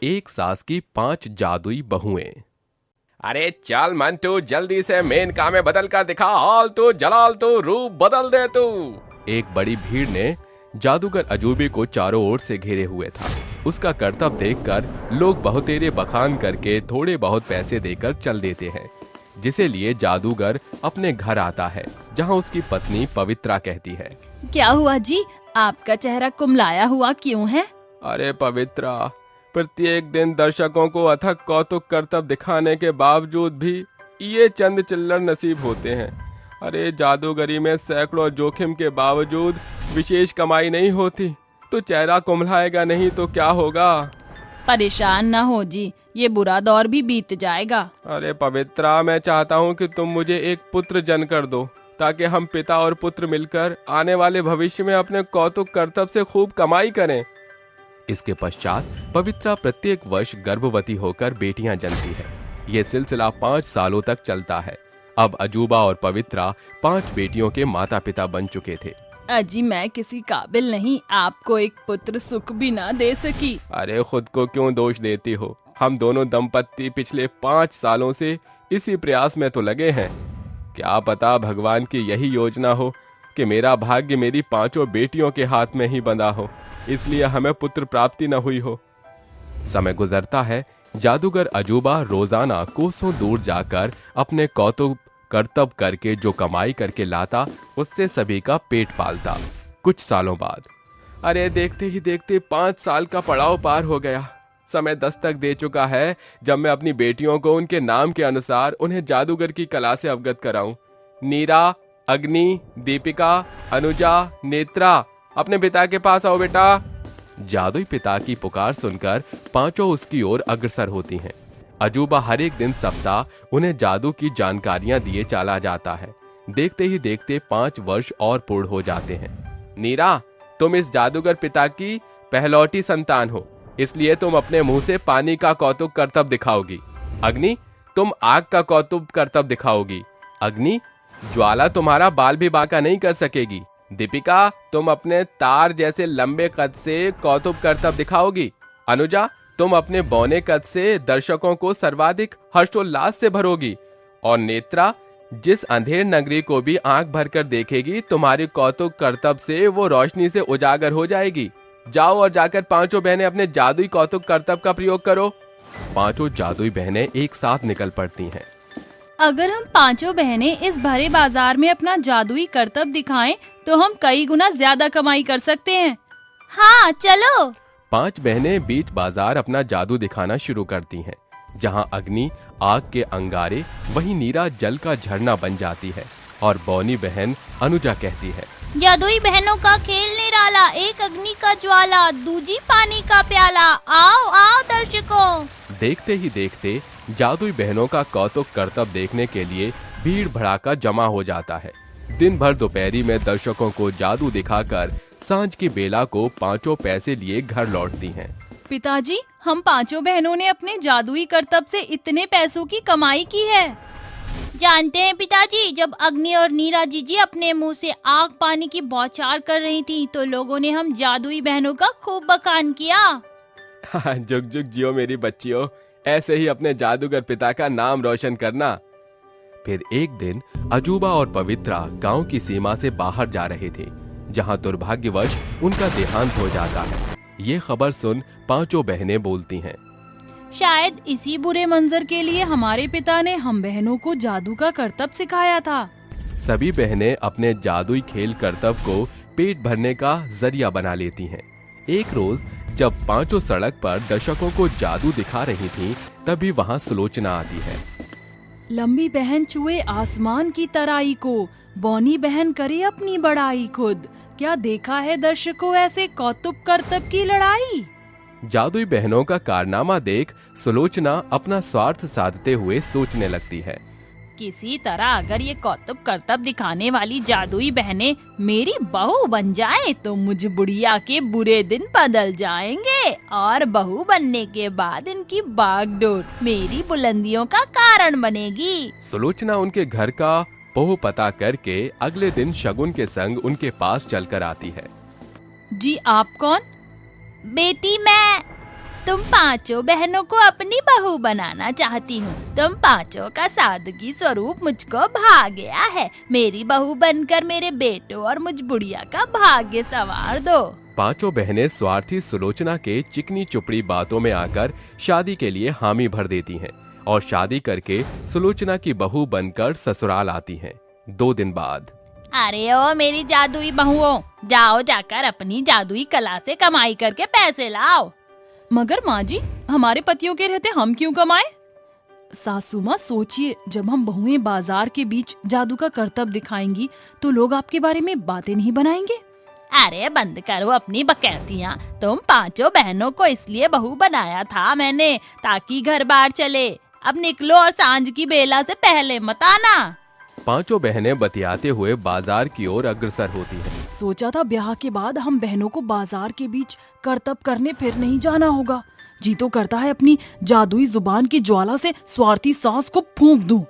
एक सास की 5 जादुई बहुएं। अरे चल मंटू, जल्दी से मेन काम में बदल कर दिखा, हाल तू जलाल तू, रूप बदल दे तू। एक बड़ी भीड़ ने जादूगर अजूबे को चारों ओर से घेरे हुए था। उसका करतब देखकर लोग बहुतेरे बखान करके थोड़े बहुत पैसे देकर चल देते हैं, जिसे लिए जादूगर अपने घर आता है, जहां उसकी पत्नी पवित्रा कहती है, क्या हुआ जी, आपका चेहरा कुमलाया हुआ क्यों है? अरे पवित्रा, प्रत्येक दिन दर्शकों को अथक कौतुक करतब दिखाने के बावजूद भी ये चंद चिल्लर नसीब होते हैं। अरे जादूगरी में सैकड़ों जोखिम के बावजूद विशेष कमाई नहीं होती, तो चेहरा कुम्हलाएगा नहीं तो क्या होगा? परेशान ना हो जी, ये बुरा दौर भी बीत जाएगा। अरे पवित्रा, मैं चाहता हूँ कि तुम मुझे एक पुत्र जन कर दो, ताकि हम पिता और पुत्र मिलकर आने वाले भविष्य में अपने कौतुक करतब से खूब कमाई करें। इसके पश्चात पवित्रा प्रत्येक वर्ष गर्भवती होकर बेटियां जनती है। ये सिलसिला 5 सालों तक चलता है। अब अजूबा और पवित्रा 5 बेटियों के माता पिता बन चुके थे। अजी, मैं किसी काबिल नहीं, आपको एक पुत्र सुख भी ना दे सकी। अरे खुद को क्यों दोष देती हो? हम दोनों दंपत्ति पिछले 5 सालों से इसी प्रयास में तो लगे हैं। क्या पता भगवान की यही योजना हो कि मेरा भाग्य मेरी 5 बेटियों के हाथ में ही बंधा हो, इसलिए हमें पुत्र प्राप्ति न हुई हो। समय गुजरता है। जादूगर अजूबा रोजाना कोसों दूर जाकर अपने कौतुक करतब करके जो कमाई करके लाता, उससे सभी का पेट पालता। कुछ सालों बाद, अरे देखते ही देखते 5 साल का पड़ाव पार हो गया। समय दस्तक दे चुका है जब मैं अपनी बेटियों को उनके नाम के अनुसार उन्हें जादूगर की कला से अवगत कराऊं। नीरा, अग्नि, दीपिका, अनुजा, नेत्रा, अपने पिता के पास आओ बेटा। जादुई पिता की पुकार सुनकर 5 उसकी ओर अग्रसर होती हैं। अजूबा हर एक दिन सप्ताह उन्हें जादू की जानकारियां दिए चला जाता है। देखते ही देखते 5 वर्ष और पूर्ण हो जाते हैं। नीरा, तुम इस जादूगर पिता की पहलौटी संतान हो, इसलिए तुम अपने मुंह से पानी का कौतुक करतब दिखाओगी। अग्नि, तुम आग का कौतुक करतब दिखाओगी। अग्नि, ज्वाला तुम्हारा बाल भी बांका नहीं कर सकेगी। दीपिका, तुम अपने तार जैसे लंबे कद से कौतुक करतब दिखाओगी। अनुजा, तुम अपने बौने कद से दर्शकों को सर्वाधिक हर्षोल्लास से भरोगी। और नेत्रा, जिस अंधेर नगरी को भी आंख भरकर देखेगी, तुम्हारी कौतुक करतब से वो रोशनी से उजागर हो जाएगी। जाओ और जाकर 5 बहनें अपने जादुई कौतुक करतब का प्रयोग करो। 5 जादुई बहनें एक साथ निकल पड़ती हैं। अगर हम 5 बहनें इस भरे बाजार में अपना जादुई करतब दिखाएं, तो हम कई गुना ज्यादा कमाई कर सकते हैं। हाँ चलो। 5 बहनें बीच बाजार अपना जादू दिखाना शुरू करती हैं। जहां अग्नि आग के अंगारे, वहीं नीरा जल का झरना बन जाती है और बौनी बहन अनुजा कहती है, जादुई बहनों का खेल निराला, एक अग्नि का ज्वाला, दूजी पानी का प्याला, आओ आओ दर्शकों। देखते ही देखते जादुई बहनों का कौतुक करतब देखने के लिए भीड़ भड़ाका जमा हो जाता है। दिन भर दोपहरी में दर्शकों को जादू दिखाकर सांझ की बेला को 5 पैसे लिए घर लौटती हैं। पिताजी, हम 5 बहनों ने अपने जादुई करतब से इतने पैसों की कमाई की है। जानते हैं पिताजी, जब अग्नि और नीरा जीजी अपने मुंह से आग पानी की बौछार कर रही थी, तो लोगों ने हम जादुई बहनों का खूब बखान किया। जुग जुग जियो मेरी बच्चियों, ऐसे ही अपने जादूगर पिता का नाम रोशन करना। फिर एक दिन अजूबा और पवित्रा गांव की सीमा से बाहर जा रहे थे, जहां दुर्भाग्यवश उनका देहांत हो जाता है। ये खबर सुन 5 बहनें बोलती हैं, शायद इसी बुरे मंजर के लिए हमारे पिता ने हम बहनों को जादू का करतब सिखाया था। सभी बहनें अपने जादुई खेल करतब को पेट भरने का जरिया बना लेती हैं। एक रोज जब 5 सड़क पर दर्शकों को जादू दिखा रही थीं, तभी वहां सुलोचना आती है। लंबी बहन चुए आसमान की तराई को, बौनी बहन करे अपनी बड़ाई खुद। क्या देखा है दर्शकों ऐसे कौतुक करतब की लड़ाई। जादुई बहनों का कारनामा देख सुलोचना अपना स्वार्थ साधते हुए सोचने लगती है, किसी तरह अगर ये कौतुक करतब दिखाने वाली जादुई बहनें मेरी बहू बन जाएं, तो मुझ बुढ़िया के बुरे दिन बदल जाएंगे और बहू बनने के बाद इनकी बागडोर मेरी बुलंदियों का कारण बनेगी। सुलोचना उनके घर का पोह पता करके अगले दिन शगुन के संग उनके पास चलकर आती है। जी आप कौन? बेटी मैं। तुम पांचों बहनों को अपनी बहू बनाना चाहती हूँ। तुम पांचों का सादगी स्वरूप मुझको भा गया है। मेरी बहू बनकर मेरे बेटों और मुझ बुढ़िया का भाग्य संवार दो। पांचों बहनें स्वार्थी सुलोचना के चिकनी चुपड़ी बातों में आकर शादी के लिए हामी भर देती हैं और शादी करके सुलोचना की बहू बनकर ससुराल आती हैं। 2 दिन बाद, अरे ओ मेरी जादुई बहुओं, जाओ जाकर अपनी जादुई कला से कमाई करके पैसे लाओ। मगर माँ जी, हमारे पतियों के रहते हम क्यों कमाए? सासू माँ सोचिए, जब हम बहुएं बाजार के बीच जादू का करतब दिखाएंगी तो लोग आपके बारे में बातें नहीं बनाएंगे? अरे बंद करो अपनी बकैतियाँ। तुम पांचों बहनों को इसलिए बहू बनाया था मैंने ताकि घर बार चले। अब निकलो और सांझ की बेला से पहले मत आना। पांचों बहनें बतियाते हुए बाजार की ओर अग्रसर होती हैं। सोचा था ब्याह के बाद हम बहनों को बाजार के बीच करतब करने फिर नहीं जाना होगा। जी तो करता है अपनी जादुई जुबान की ज्वाला से स्वार्थी सास को फूंक दूं।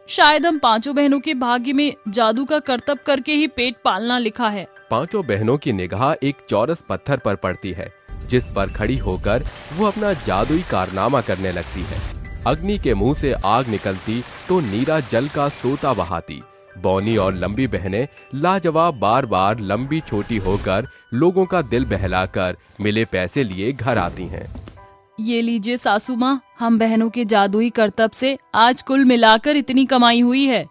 शायद हम पांचों बहनों के भाग्य में जादू का करतब करके ही पेट पालना लिखा है। पांचों बहनों की निगाह एक चौरस पत्थर पर पड़ती है जिस पर खड़ी होकर वो अपना जादुई कारनामा करने लगती है। अग्नि के मुंह से आग निकलती तो नीरा जल का सोता बहाती। बौनी और लंबी बहनें लाजवाब बार बार लंबी छोटी होकर लोगों का दिल बहलाकर मिले पैसे लिए घर आती हैं। ये लीजिए सासू माँ, हम बहनों के जादुई करतब से आज कुल मिलाकर इतनी कमाई हुई है।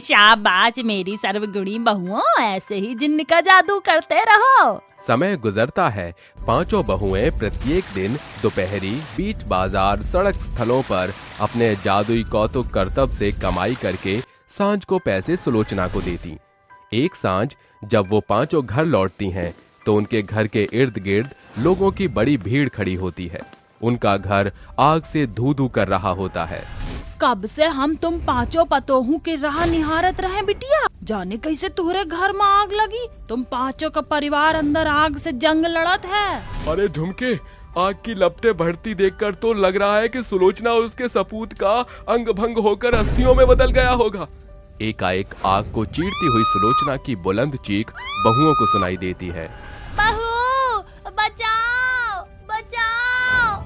शाबाश मेरी सर्वगुणी बहुओं, ऐसे ही जिन्न का जादू करते रहो। समय गुजरता है। पांचों बहुएं प्रत्येक दिन दोपहरी बीच बाजार सड़क स्थलों पर अपने जादुई कौतुक करतब से कमाई करके सांझ को पैसे सुलोचना को देती। एक सांझ जब वो पांचों घर लौटती हैं तो उनके घर के इर्द गिर्द लोगों की बड़ी भीड़ खड़ी होती है। उनका घर आग से धू धू कर रहा होता है। कब से हम तुम पांचों पतोहू के राह निहारत रहे बिटिया, जाने कैसे तुम्हारे घर में आग लगी। तुम पांचों का परिवार अंदर आग से जंग लड़त है। अरे झुमके, आग की लपटें बढ़ती देखकर तो लग रहा है कि सुलोचना और उसके सपूत का अंग भंग होकर अस्थियों में बदल गया होगा। एकाएक आग को चीरती हुई सुलोचना की बुलंद चीख बहुओं को सुनाई देती है। बहू बचाओ बचाओ।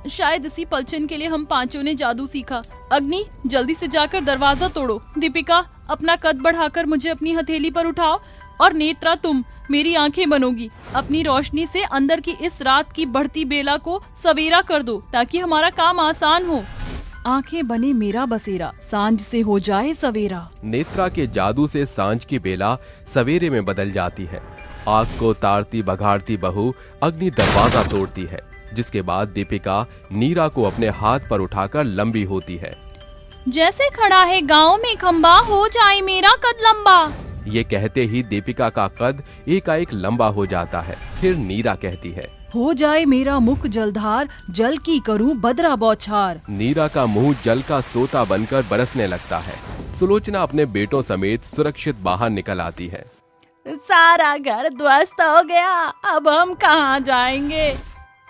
शायद इसी पलचन के लिए हम पांचों ने जादू सीखा। अग्नि, जल्दी से जाकर दरवाजा तोड़ो। दीपिका, अपना कद बढ़ाकर मुझे अपनी हथेली पर उठाओ। और नेत्रा, तुम मेरी आंखें बनोगी। अपनी रोशनी से अंदर की इस रात की बढ़ती बेला को सवेरा कर दो ताकि हमारा काम आसान हो। आंखें बने मेरा बसेरा, सांझ से हो जाए सवेरा। नेत्रा के जादू से सांझ की बेला सवेरे में बदल जाती है। आग को तारती बघाड़ती बहू अग्नि दरवाजा तोड़ती है, जिसके बाद दीपिका नीरा को अपने हाथ पर उठाकर लंबी होती है। जैसे खड़ा है गांव में खंबा, हो जाए मेरा कद लंबा। ये कहते ही दीपिका का कद एकाएक लंबा हो जाता है। फिर नीरा कहती है, हो जाए मेरा मुख जलधार, जल की करूं बदरा बौछार। नीरा का मुंह जल का सोता बनकर बरसने लगता है। सुलोचना अपने बेटों समेत सुरक्षित बाहर निकल आती है। सारा घर ध्वस्त हो गया, अब हम कहाँ जाएंगे?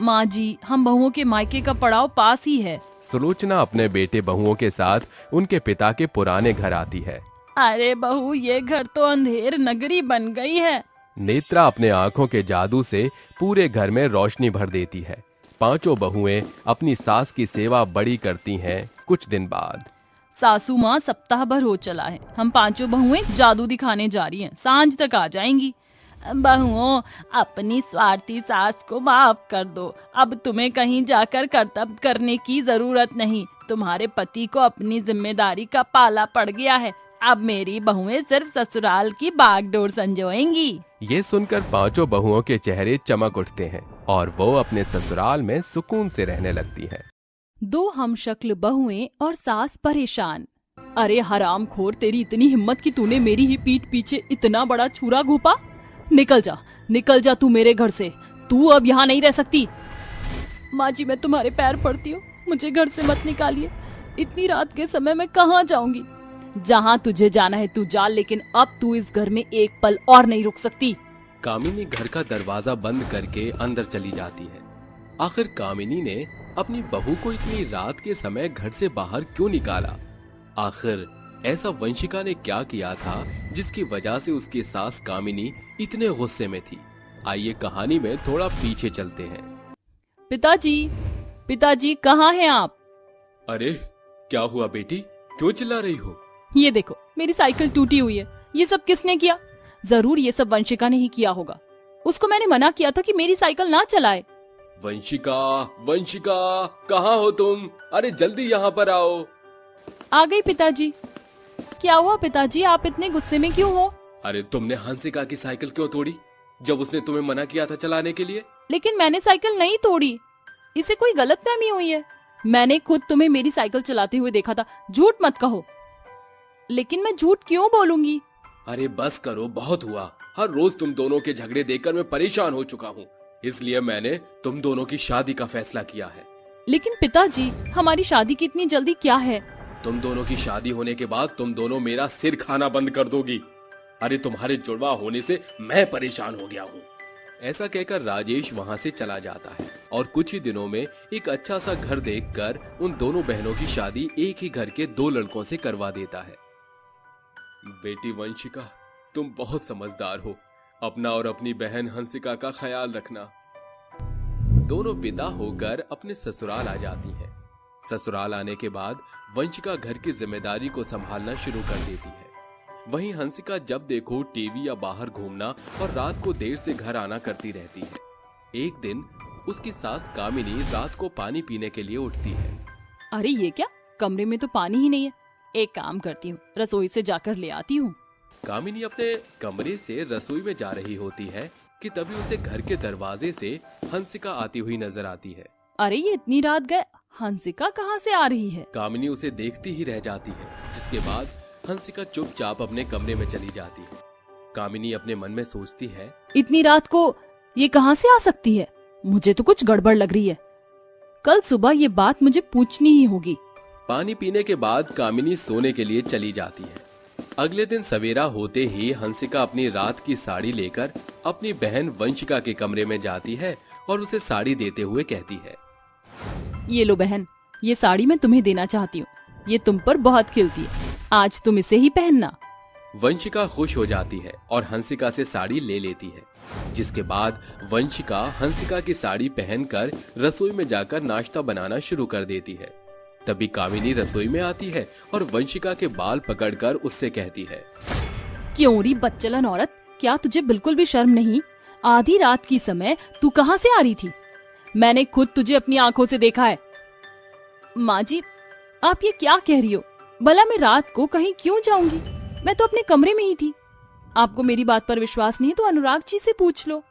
माँ जी, हम बहुओं के मायके का पड़ाव पास ही है। सुलोचना अपने बेटे बहुओं के साथ उनके पिता के पुराने घर आती है। अरे बहू, ये घर तो अंधेर नगरी बन गई है। नेत्रा अपने आंखों के जादू से पूरे घर में रोशनी भर देती है। पांचों बहुएं अपनी सास की सेवा बड़ी करती हैं। कुछ दिन बाद, सासू माँ, सप्ताह भर हो चला है, हम पांचों बहुएं जादू दिखाने जा रही हैं। सांझ तक आ जाएंगी। बहुओं, अपनी स्वार्थी सास को माफ कर दो। अब तुम्हें कहीं जाकर करतब करने की जरूरत नहीं। तुम्हारे पति को अपनी जिम्मेदारी का पाला पड़ गया है। अब मेरी बहुएं सिर्फ ससुराल की बागडोर संजोएंगी। ये सुनकर पांचों बहुओं के चेहरे चमक उठते हैं और वो अपने ससुराल में सुकून से रहने लगती हैं। दो हमशक्ल बहुएं और सास परेशान। अरे हरामखोर, तेरी इतनी हिम्मत कि तूने मेरी ही पीठ पीछे इतना बड़ा छुरा घोंपा। निकल जा तू मेरे घर से। तू अब यहाँ नहीं रह सकती। माँ जी, मैं तुम्हारे पैर पड़ती हूँ, मुझे घर से मत निकालिए। इतनी रात के समय मैं कहाँ जाऊंगी? जहाँ तुझे जाना है तू जा, लेकिन अब तू इस घर में एक पल और नहीं रुक सकती। कामिनी घर का दरवाजा बंद करके अंदर चली जाती है। आखिर कामिनी ने अपनी बहू को इतनी रात के समय घर से बाहर क्यों निकाला? आखिर ऐसा वंशिका ने क्या किया था जिसकी वजह से उसकी सास कामिनी इतने गुस्से में थी? आइए कहानी में थोड़ा पीछे चलते हैं। पिताजी, पिताजी कहाँ हैं आप? अरे क्या हुआ बेटी, क्यों चिल्ला रही हो? ये देखो मेरी साइकिल टूटी हुई है। ये सब किसने किया? जरूर ये सब वंशिका ने ही किया होगा। उसको मैंने मना किया था कि मेरी साइकिल ना चलाए। वंशिका, वंशिका कहाँ हो तुम? अरे जल्दी यहाँ पर आओ। आ गई पिताजी। क्या हुआ पिताजी, आप इतने गुस्से में क्यों हो? अरे तुमने हंसिका की साइकिल क्यों तोड़ी जब उसने तुम्हें मना किया था चलाने के लिए? लेकिन मैंने साइकिल नहीं तोड़ी, इसे कोई गलतफहमी हुई है। मैंने खुद तुम्हें मेरी साइकिल चलाते हुए देखा था। झूठ मत कहो। लेकिन मैं झूठ क्यों बोलूंगी? अरे बस करो, बहुत हुआ। हर रोज तुम दोनों के झगड़े देखकर मैं परेशान हो चुका हूँ, इसलिए मैंने तुम दोनों की शादी का फैसला किया है। लेकिन पिताजी, हमारी शादी की इतनी जल्दी क्या है? तुम दोनों की शादी होने के बाद तुम दोनों मेरा सिर खाना बंद कर दोगी। अरे तुम्हारे जुड़वा होने से मैं परेशान हो गया हूँ। ऐसा कहकर राजेश वहाँ से चला जाता है और कुछ ही दिनों में एक अच्छा सा घर देखकर उन दोनों बहनों की शादी एक ही घर के दो लड़कों से करवा देता है। बेटी वंशिका, तुम बहुत समझदार हो। अपना और अपनी बहन हंसिका का ख्याल रखना। दोनों विदा होकर अपने ससुराल आ जाती हैं। ससुराल आने के बाद वंशिका घर की जिम्मेदारी को संभालना शुरू कर देती है। वहीं हंसिका जब देखो टीवी या बाहर घूमना और रात को देर से घर आना करती रहती है। एक दिन उसकी सास कामिनी रात को पानी पीने के लिए उठती है। अरे ये क्या, कमरे में तो पानी ही नहीं है। एक काम करती हूँ, रसोई से जाकर ले आती हूँ। कामिनी अपने कमरे से रसोई में जा रही होती है कि तभी उसे घर के दरवाजे से हंसिका आती हुई नजर आती है। अरे ये इतनी रात गए, हंसिका कहाँ से आ रही है? कामिनी उसे देखती ही रह जाती है, जिसके बाद हंसिका चुपचाप अपने कमरे में चली जाती है। कामिनी अपने मन में सोचती है, इतनी रात को ये कहाँ से आ सकती है? मुझे तो कुछ गड़बड़ लग रही है। कल सुबह ये बात मुझे पूछनी ही होगी। पानी पीने के बाद कामिनी सोने के लिए चली जाती है। अगले दिन सवेरा होते ही हंसिका अपनी रात की साड़ी लेकर अपनी बहन वंशिका के कमरे में जाती है और उसे साड़ी देते हुए कहती है, ये लो बहन, ये साड़ी मैं तुम्हें देना चाहती हूँ। ये तुम पर बहुत खिलती है, आज तुम इसे ही पहनना। वंशिका खुश हो जाती है और हंसिका से साड़ी ले लेती है, जिसके बाद वंशिका हंसिका की साड़ी पहनकर रसोई में जाकर नाश्ता बनाना शुरू कर देती है। तभी कामिनी रसोई में आती है और वंशिका के बाल पकड़कर उससे कहती है, क्यों री बच्चलन औरत, क्या तुझे बिल्कुल भी शर्म नहीं? आधी रात की समय तू कहाँ से आ रही थी? मैंने खुद तुझे अपनी आंखों से देखा है। माँ जी, आप ये क्या कह रही हो? भला मैं रात को कहीं क्यों जाऊंगी? मैं तो अपने कमरे में ही थी। आपको मेरी बात पर विश्वास नहीं तो अनुराग जी से पूछ लो।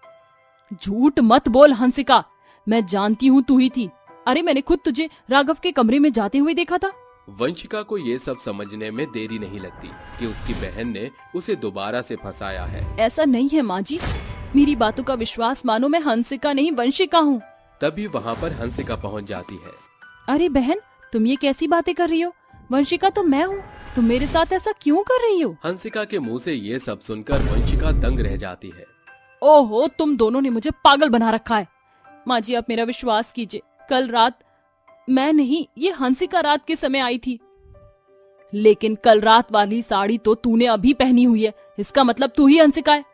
झूठ मत बोल हंसिका, मैं जानती हूँ तू ही थी। अरे मैंने खुद तुझे राघव के कमरे में जाते हुए देखा था। वंशिका को ये सब समझने में देरी नहीं लगती कि उसकी बहन ने उसे दोबारा से फंसाया है। ऐसा नहीं है माँ जी, मेरी बातों का विश्वास मानो, मैं हंसिका नहीं वंशिका हूँ। तभी वहाँ पर हंसिका पहुँच जाती है। अरे बहन, तुम ये कैसी बातें कर रही हो? वंशिका तो मैं हूँ, तुम मेरे साथ ऐसा क्यों कर रही हो? हंसिका के मुंह से ये सब सुनकर वंशिका दंग रह जाती है। ओहो, तुम दोनों ने मुझे पागल बना रखा है। माँ जी, आप मेरा विश्वास कीजिए, कल रात मैं नहीं, ये हंसिका रात के समय आई थी। लेकिन कल रात वाली साड़ी तो तूने अभी पहनी हुई है, इसका मतलब तू ही हंसिका है।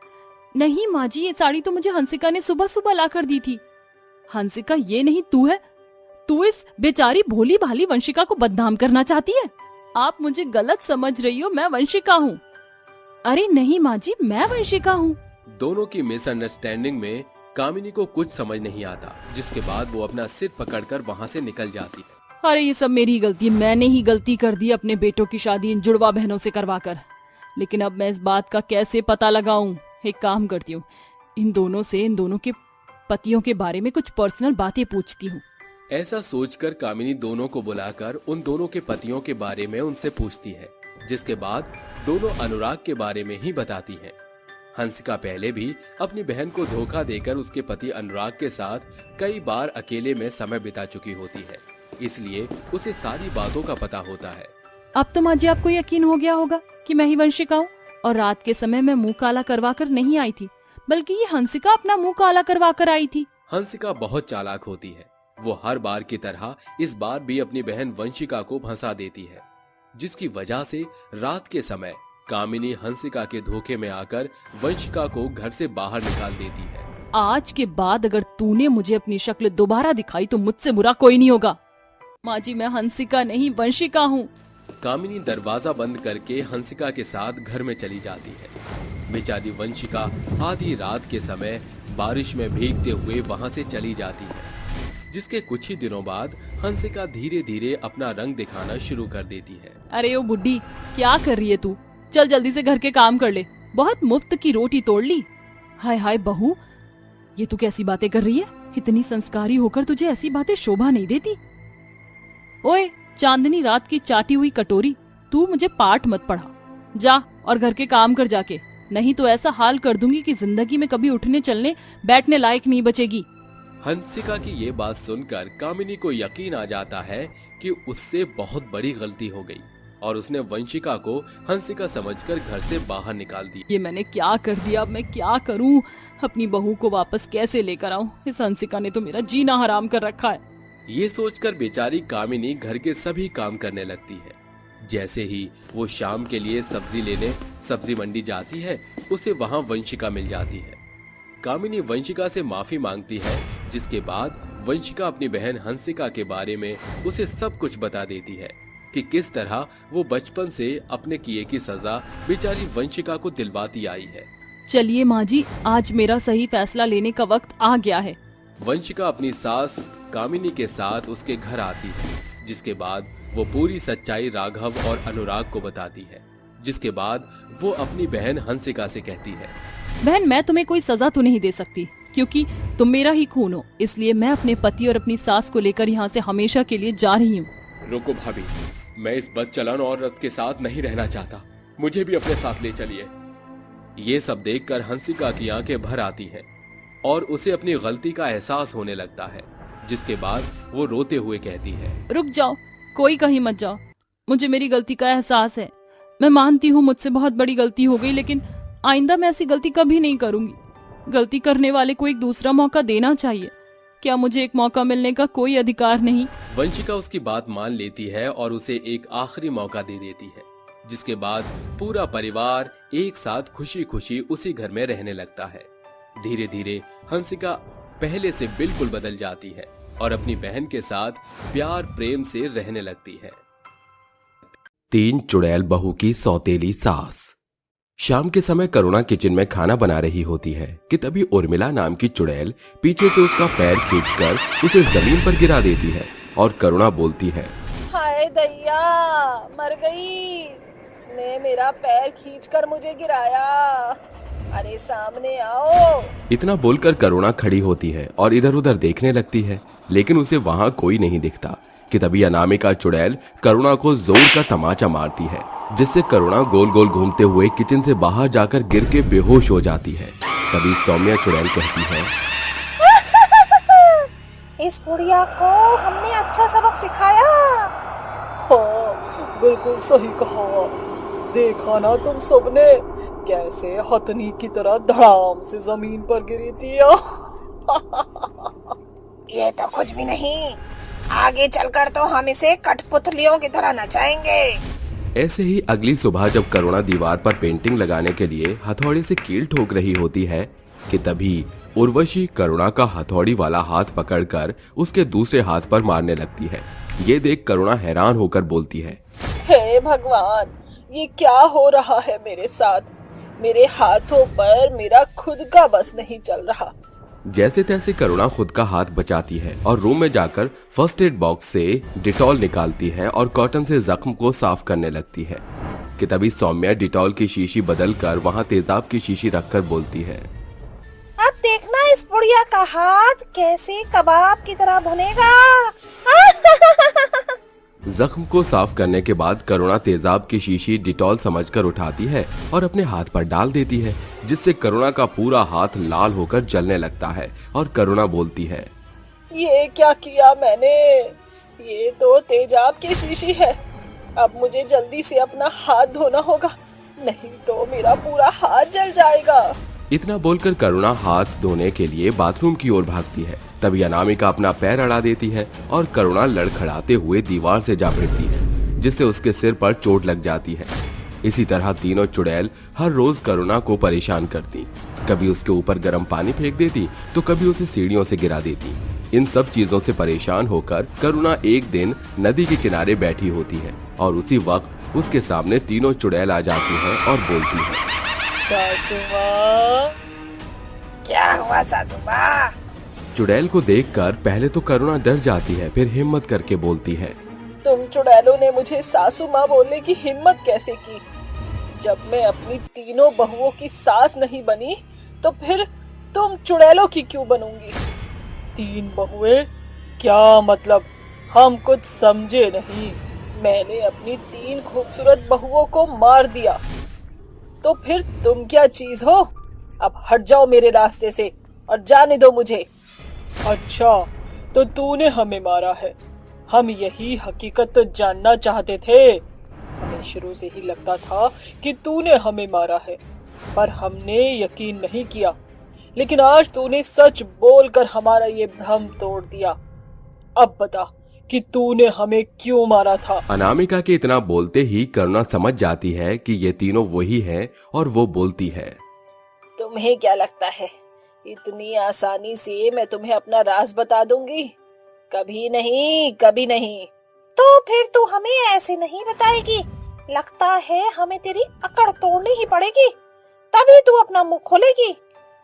नहीं माँ जी, ये साड़ी तो मुझे हंसिका ने सुबह सुबह ला कर दी थी। हंसिका ये नहीं तू है। तू इस बेचारी भोली भाली वंशिका को बदनाम करना चाहती है। आप मुझे गलत समझ रही हो, मैं वंशिका हूँ। अरे नहीं माँ जी, मैं वंशिका हूँ। दोनों की मिसअंडरस्टैंडिंग में कामिनी को कुछ समझ नहीं आता, जिसके बाद वो अपना सिर पकड़कर वहाँ से निकल जाती है। अरे ये सब मेरी गलती है, मैंने ही गलती कर दी अपने बेटों की शादी इन जुड़वा बहनों से करवाकर। लेकिन अब मैं इस बात का कैसे पता लगाऊं? एक काम करती हूँ, इन दोनों के पतियों के बारे में कुछ पर्सनल बातें पूछती हूँ। ऐसा सोचकर कामिनी दोनों को बुलाकर उन दोनों के पतियों के बारे में उनसे पूछती है, जिसके बाद दोनों अनुराग के बारे में ही बताती हैं। हंसिका पहले भी अपनी बहन को धोखा देकर उसके पति अनुराग के साथ कई बार अकेले में समय बिता चुकी होती है, इसलिए उसे सारी बातों का पता होता है। अब तो माँ जी आपको यकीन हो गया होगा कि मैं ही वंशिका हूँ और रात के समय मैं मुंह काला करवा कर नहीं आई थी, बल्कि ये हंसिका अपना मुंह काला करवा कर आई थी। हंसिका बहुत चालाक होती है। वो हर बार की तरह इस बार भी अपनी बहन वंशिका को फंसा देती है, जिसकी वजह से रात के समय कामिनी हंसिका के धोखे में आकर वंशिका को घर से बाहर निकाल देती है। आज के बाद अगर तूने मुझे अपनी शक्ल दोबारा दिखाई तो मुझसे बुरा कोई नहीं होगा। माँ जी, मैं हंसिका नहीं वंशिका हूँ। कामिनी दरवाजा बंद करके हंसिका के साथ घर में चली जाती है। बेचारी वंशिका आधी रात के समय बारिश में भीगते हुए वहां से चली जाती है, जिसके कुछ ही दिनों बाद हंसिका धीरे धीरे अपना रंग दिखाना शुरू कर देती है। अरे ओ बुड्ढी, क्या कर रही है तू? चल जल्दी से घर के काम कर ले, बहुत मुफ्त की रोटी तोड़ ली। हाय हाय बहू, ये तू कैसी बातें कर रही है? इतनी संस्कारी होकर तुझे ऐसी बातें शोभा नहीं देती। ओए चांदनी रात की चाटी हुई कटोरी, तू मुझे पाठ मत पढ़ा। जा और घर के काम कर जाके, नहीं तो ऐसा हाल कर दूंगी कि जिंदगी में कभी उठने चलने बैठने लायक नहीं बचेगी। हंसिका की ये बात सुनकर कामिनी को यकीन आ जाता है कि उससे बहुत बड़ी गलती हो गई और उसने वंशिका को हंसिका समझकर घर से बाहर निकाल दिया। ये मैंने क्या कर दिया? अब मैं क्या करूं? अपनी बहू को वापस कैसे लेकर आऊं? इस हंसिका ने तो मेरा जीना हराम कर रखा है। ये सोचकर बेचारी कामिनी घर के सभी काम करने लगती है। जैसे ही वो शाम के लिए सब्जी लेने सब्जी मंडी जाती है, उसे वहाँ वंशिका मिल जाती है। कामिनी वंशिका से माफी मांगती है, जिसके बाद वंशिका अपनी बहन हंसिका के बारे में उसे सब कुछ बता देती है कि किस तरह वो बचपन से अपने किए की सजा बेचारी वंशिका को दिलवाती आई है। चलिए माँ जी, आज मेरा सही फैसला लेने का वक्त आ गया है। वंशिका अपनी सास कामिनी के साथ उसके घर आती है, जिसके बाद वो पूरी सच्चाई राघव और अनुराग को बताती है। जिसके बाद वो अपनी बहन हंसिका से कहती है, बहन, मैं तुम्हें कोई सजा तो नहीं दे सकती क्योंकि तुम मेरा ही खून हो, इसलिए मैं अपने पति और अपनी सास को लेकर यहाँ से हमेशा के लिए जा रही हूँ। रुको भाभी, मैं इस बदचलन औरत के साथ नहीं रहना चाहता, मुझे भी अपने साथ ले चलिए। ये सब देखकर हंसिका की आंखें भर आती हैं और उसे अपनी गलती का एहसास होने लगता है, जिसके बाद वो रोते हुए कहती है, रुक जाओ, कोई कहीं मत जाओ, मुझे मेरी गलती का एहसास है। मैं मानती हूँ मुझसे बहुत बड़ी गलती हो गई, लेकिन आइंदा मैं ऐसी गलती कभी नहीं करूंगी। गलती करने वाले को एक दूसरा मौका देना चाहिए। क्या मुझे एक मौका मिलने का कोई अधिकार नहीं? वंशिका उसकी बात मान लेती है और उसे एक आखिरी मौका दे देती है, जिसके बाद पूरा परिवार एक साथ खुशी खुशी उसी घर में रहने लगता है। धीरे धीरे हंसिका पहले से बिल्कुल बदल जाती है और अपनी बहन के साथ प्यार प्रेम से रहने लगती है। 3 चुड़ैल बहू की सौतेली सास। शाम के समय करुणा किचन में खाना बना रही होती है कि तभी उर्मिला नाम की चुड़ैल पीछे से उसका पैर खींचकर उसे जमीन पर गिरा देती है और करुणा बोलती है, हाय दैया, मर गई, ने मेरा पैर खींचकर मुझे गिराया, अरे सामने आओ। इतना बोलकर करुणा खड़ी होती है और इधर उधर देखने लगती है, लेकिन उसे वहां कोई नहीं दिखता कि तभी अनामिका चुड़ैल करुणा को जोर का तमाचा मारती है, जिससे करुणा गोल गोल घूमते हुए किचन से बाहर जाकर गिर के बेहोश हो जाती है। तभी सौम्या चुड़ैल कहती है, इस बुढ़िया को हमने अच्छा सबक सिखाया। हाँ, बिल्कुल सही कहा। देखा ना तुम सबने कैसे हथनी की तरह धड़ाम से जमीन पर गिरी थी। ये तो कुछ भी नहीं, आगे चलकर तो हम इसे कठपुतलियों की तरह नचाएंगे। ऐसे ही अगली सुबह जब करुणा दीवार पर पेंटिंग लगाने के लिए हथौड़े से कील ठोक रही होती है कि तभी उर्वशी करुणा का हथौड़ी वाला हाथ पकड़कर उसके दूसरे हाथ पर मारने लगती है। ये देख करुणा हैरान होकर बोलती है, हे भगवान, ये क्या हो रहा है मेरे साथ? मेरे हाथों पर मेरा खुद का बस नहीं चल रहा। जैसे तैसे करुणा खुद का हाथ बचाती है और रूम में जाकर फर्स्ट एड बॉक्स से डिटॉल निकालती है और कॉटन से जख्म को साफ करने लगती है कि तभी सौम्या डिटॉल की शीशी बदलकर वहां तेजाब की शीशी रखकर बोलती है, अब देखना इस बुढ़िया का हाथ कैसे कबाब की तरह भुनेगा। जख्म को साफ करने के बाद करुणा तेजाब की शीशी डिटॉल समझकर उठाती है और अपने हाथ पर डाल देती है, जिससे करुणा का पूरा हाथ लाल होकर जलने लगता है और करुणा बोलती है, ये क्या किया मैंने? ये तो तेजाब की शीशी है। अब मुझे जल्दी से अपना हाथ धोना होगा, नहीं तो मेरा पूरा हाथ जल जाएगा। इतना बोलकर करुणा हाथ धोने के लिए बाथरूम की ओर भागती है। तभी अनामिका अपना पैर अड़ा देती है और करुणा लड़खड़ाते हुए दीवार से जा भिड़ती है, जिससे उसके सिर पर चोट लग जाती है। इसी तरह तीनों चुड़ैल हर रोज करुणा को परेशान करती। कभी उसके ऊपर गर्म पानी फेंक देती तो कभी उसे सीढ़ियों से गिरा देती। इन सब चीजों से परेशान होकर करुणा एक दिन नदी के किनारे बैठी होती है और उसी वक्त उसके सामने तीनों चुड़ैल आ जाती हैं और बोलती है, सासू माँ। क्या हुआ सासू माँ? चुड़ैल को देखकर पहले तो करुणा डर जाती है, फिर हिम्मत करके बोलती है, तुम चुड़ैलों ने मुझे सासू माँ बोलने की हिम्मत कैसे की? जब मैं अपनी तीनों बहुओं की सास नहीं बनी तो फिर तुम चुड़ैलों की क्यों बनूंगी? 3 बहुएं? क्या मतलब? हम कुछ समझे नहीं। मैंने अपनी 3 खूबसूरत बहुओं को मार दिया, तो फिर तुम क्या चीज हो? अब हट जाओ मेरे रास्ते से और जाने दो मुझे। अच्छा, तो तूने हमें मारा है। हम यही हकीकत तो जानना चाहते थे। हमें शुरू से ही लगता था कि तूने हमें मारा है, पर हमने यकीन नहीं किया। लेकिन आज तूने सच बोलकर हमारा ये भ्रम तोड़ दिया। अब बता कि तूने हमें क्यों मारा था? अनामिका के इतना बोलते ही करुणा समझ जाती है कि ये तीनों वही है और वो बोलती है, तुम्हें क्या लगता है इतनी आसानी से मैं तुम्हें अपना राज बता दूंगी? कभी नहीं, कभी नहीं। तो फिर तू हमें ऐसे नहीं बताएगी? लगता है हमें तेरी अकड़ तोड़नी ही पड़ेगी, तभी तू अपना मुंह खोलेगी।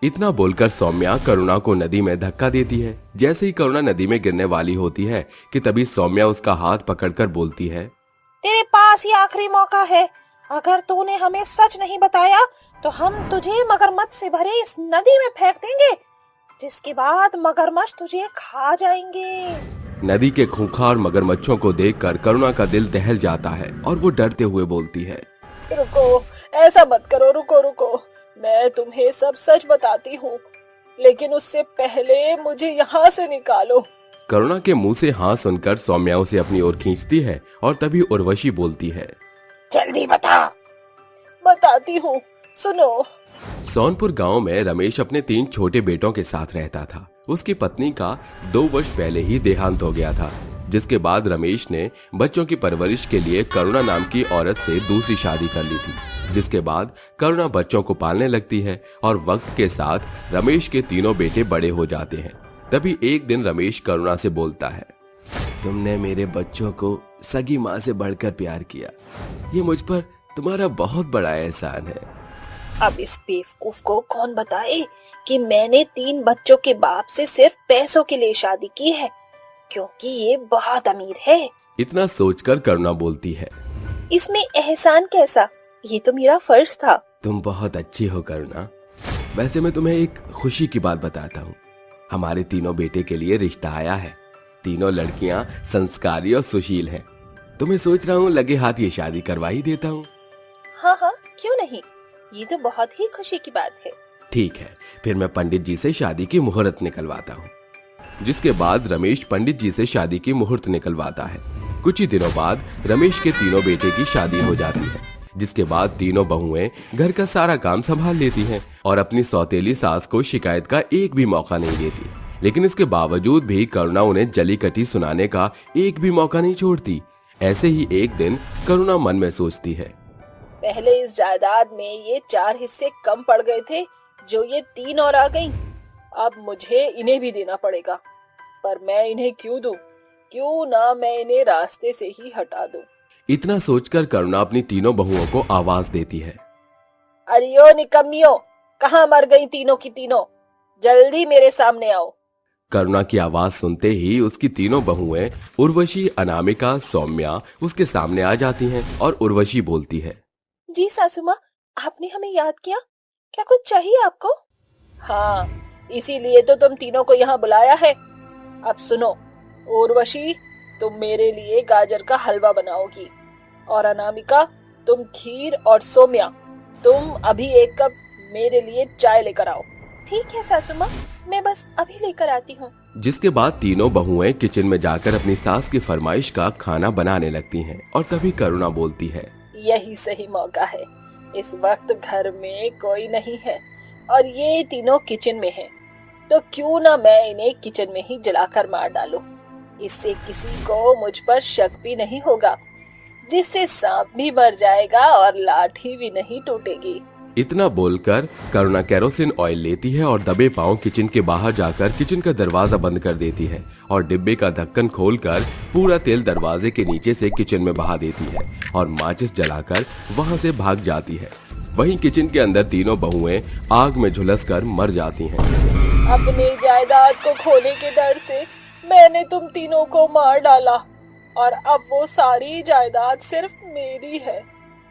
इतना बोलकर सौम्या करुणा को नदी में धक्का देती है। जैसे ही करुणा नदी में गिरने वाली होती है कि तभी सौम्या उसका हाथ पकड़कर बोलती है, तेरे पास ये आखिरी मौका है। अगर तूने हमें सच नहीं बताया तो हम तुझे मगरमच्छ से भरे इस नदी में फेंक देंगे, जिसके बाद मगरमच्छ तुझे खा जाएंगे। नदी के खूंखार मगरमच्छों को देखकर करुणा का दिल दहल जाता है और वो डरते हुए बोलती है, रुको, ऐसा मत करो, रुको रुको, मैं तुम्हें सब सच बताती हूँ, लेकिन उससे पहले मुझे यहाँ से निकालो। करुणा के मुंह से हाँ सुनकर सौम्या उसे अपनी ओर खींचती है और तभी उर्वशी बोलती है, जल्दी बता। बताती हूँ, सुनो। सोनपुर गांव में रमेश अपने 3 छोटे बेटों के साथ रहता था। उसकी पत्नी का 2 वर्ष पहले ही देहांत हो गया था, जिसके बाद रमेश ने बच्चों की परवरिश के लिए करुणा नाम की औरत से दूसरी शादी कर ली थी। जिसके बाद करुणा बच्चों को पालने लगती है और वक्त के साथ रमेश के 3 बेटे बड़े हो जाते हैं। तभी एक दिन रमेश करुणा से बोलता है, तुमने मेरे बच्चों को सगी माँ से बढ़कर प्यार किया, ये मुझ पर तुम्हारा बहुत बड़ा एहसान है। अब इस बेवकूफ को कौन बताए कि मैंने 3 बच्चों के बाप से सिर्फ पैसों के लिए शादी की है, क्योंकि ये बहुत अमीर है। इतना सोचकर करुणा बोलती है, इसमें एहसान कैसा? ये तो मेरा फर्ज था। तुम बहुत अच्छी हो करुणा। वैसे मैं तुम्हें एक खुशी की बात बताता हूँ। हमारे 3 बेटे के लिए रिश्ता आया है। 3 लड़कियाँ संस्कारी और सुशील हैं। तुम्हें सोच रहा हूँ लगे हाथ ये शादी करवा ही देता हूँ। हाँ हाँ, क्यों नहीं, ये तो बहुत ही खुशी की बात है। ठीक है, फिर मैं पंडित जी से शादी की मुहूर्त निकलवाता हूँ। जिसके बाद रमेश पंडित जी से शादी की मुहूर्त निकलवाता है। कुछ ही दिनों बाद रमेश के 3 बेटे की शादी हो जाती है, जिसके बाद 3 बहुएं घर का सारा काम संभाल लेती हैं और अपनी सौतेली सास को शिकायत का एक भी मौका नहीं देती। लेकिन इसके बावजूद भी करुणा उन्हें जली कटी सुनाने का एक भी मौका नहीं छोड़ती। ऐसे ही एक दिन करुणा मन में सोचती है, पहले इस जायदाद में ये 4 हिस्से कम पड़ गए थे, जो ये 3 और आ गईं। अब मुझे इन्हें भी देना पड़ेगा, पर मैं इन्हें क्यों दूं? क्यों ना मैं इन्हें रास्ते से ही हटा दूं। इतना सोचकर करुणा अपनी 3 बहुओं को आवाज देती है, अरियो निकम्मियों, कहाँ मर गई तीनों की तीनों? जल्दी मेरे सामने आओ। करुणा की आवाज सुनते ही उसकी 3 बहुएं उर्वशी, अनामिका, सौम्या उसके सामने आ जाती हैं और उर्वशी बोलती है, जी सासू माँ, आपने हमें याद किया? क्या कुछ चाहिए आपको? हाँ, इसीलिए तो तुम तीनों को यहाँ बुलाया है। अब सुनो, उर्वशी तुम मेरे लिए गाजर का हलवा बनाओगी, और अनामिका तुम खीर, और सौम्या तुम अभी 1 कप मेरे लिए चाय लेकर आओ। ठीक है सासू माँ, मैं बस अभी लेकर आती हूँ। जिसके बाद 3 बहुएं किचन में जाकर अपनी सास की फरमाइश का खाना बनाने लगती हैं और तभी करुणा बोलती है, यही सही मौका है। इस वक्त घर में कोई नहीं है और ये तीनों किचन में हैं, तो क्यों ना मैं इन्हें किचन में ही जलाकर मार डालूं। इससे किसी को मुझ पर शक भी नहीं होगा। जिससे सांप भी मर जाएगा और लाठी भी नहीं टूटेगी। इतना बोलकर करुणा केरोसिन ऑयल लेती है और दबे पांव किचन के बाहर जाकर किचन का दरवाजा बंद कर देती है और डिब्बे का ढक्कन खोलकर पूरा तेल दरवाजे के नीचे से किचन में बहा देती है और माचिस जलाकर वहां से भाग जाती है। वहीं किचन के अंदर तीनों बहुएं आग में झुलसकर मर जाती हैं। अपने जायदाद को खोने के डर से मैंने तुम तीनों को मार डाला और अब वो सारी जायदाद सिर्फ मेरी है।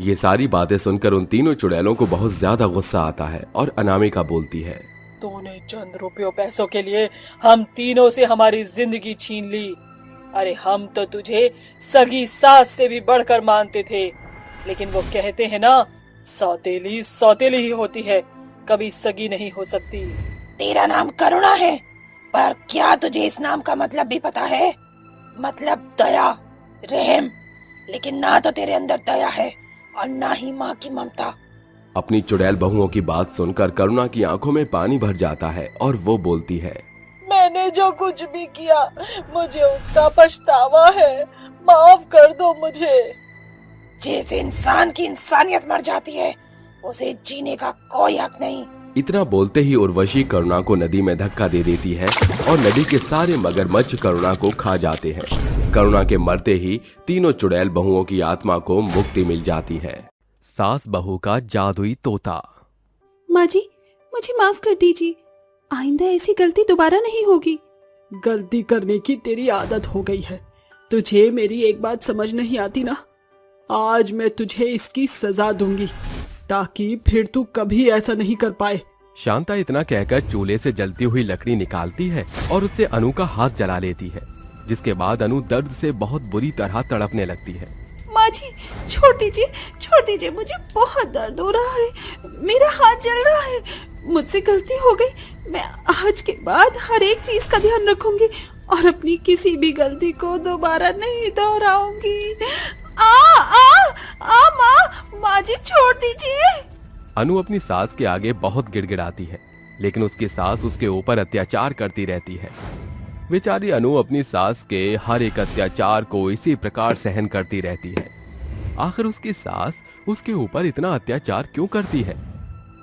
ये सारी बातें सुनकर उन तीनों चुड़ैलों को बहुत ज्यादा गुस्सा आता है और अनामिका बोलती है, तूने चंद रुपयों पैसों के लिए हम तीनों से हमारी जिंदगी छीन ली। अरे हम तो तुझे सगी सास से भी बढ़कर मानते थे, लेकिन वो कहते हैं ना, सौतेली सौतेली ही होती है, कभी सगी नहीं हो सकती। तेरा नाम करुणा है, पर क्या तुझे इस नाम का मतलब भी पता है? मतलब दया, रहम। लेकिन ना तो तेरे अंदर दया है और ना ही माँ की ममता। अपनी चुड़ैल बहुओं की बात सुनकर करुणा की आंखों में पानी भर जाता है और वो बोलती है, मैंने जो कुछ भी किया मुझे उसका पछतावा है, माफ कर दो मुझे। जिस इंसान की इंसानियत मर जाती है उसे जीने का कोई हक नहीं। इतना बोलते ही उर्वशी करुणा को नदी में धक्का दे देती है और नदी के सारे मगरमच्छ करुणा को खा जाते हैं। करुणा के मरते ही तीनों चुड़ैल बहुओं की आत्मा को मुक्ति मिल जाती है। सास बहू का जादुई तोता। माँ जी, मुझे माफ कर दीजिए, आइंदा ऐसी गलती दोबारा नहीं होगी। गलती करने की तेरी आदत हो गई है, तुझे मेरी एक बात समझ नहीं आती ना। आज मैं तुझे इसकी सजा दूंगी ताकि फिर तू कभी ऐसा नहीं कर पाए। शांता इतना कहकर चूल्हे से जलती हुई लकड़ी निकालती है और उससे अनु का हाथ जला लेती है, जिसके बाद अनु दर्द से बहुत बुरी तरह तड़पने लगती है। माँ जी, छोड़ दीजिए, मुझे बहुत दर्द हो रहा है, मेरा हाथ जल रहा है, मुझसे गलती हो गई। मैं आज के बाद हर एक चीज का ध्यान रखूंगी और अपनी किसी भी गलती को दोबारा नहीं दोहराऊंगी। माँ जी, छोड़ दीजिए। अनु अपनी सास के आगे बहुत गिड़गिड़ाती है, लेकिन उसकी सास उसके ऊपर अत्याचार करती रहती है। बेचारी अनु अपनी सास के हर एक अत्याचार को इसी प्रकार सहन करती रहती है। आखिर उसकी सास उसके ऊपर इतना अत्याचार क्यों करती है?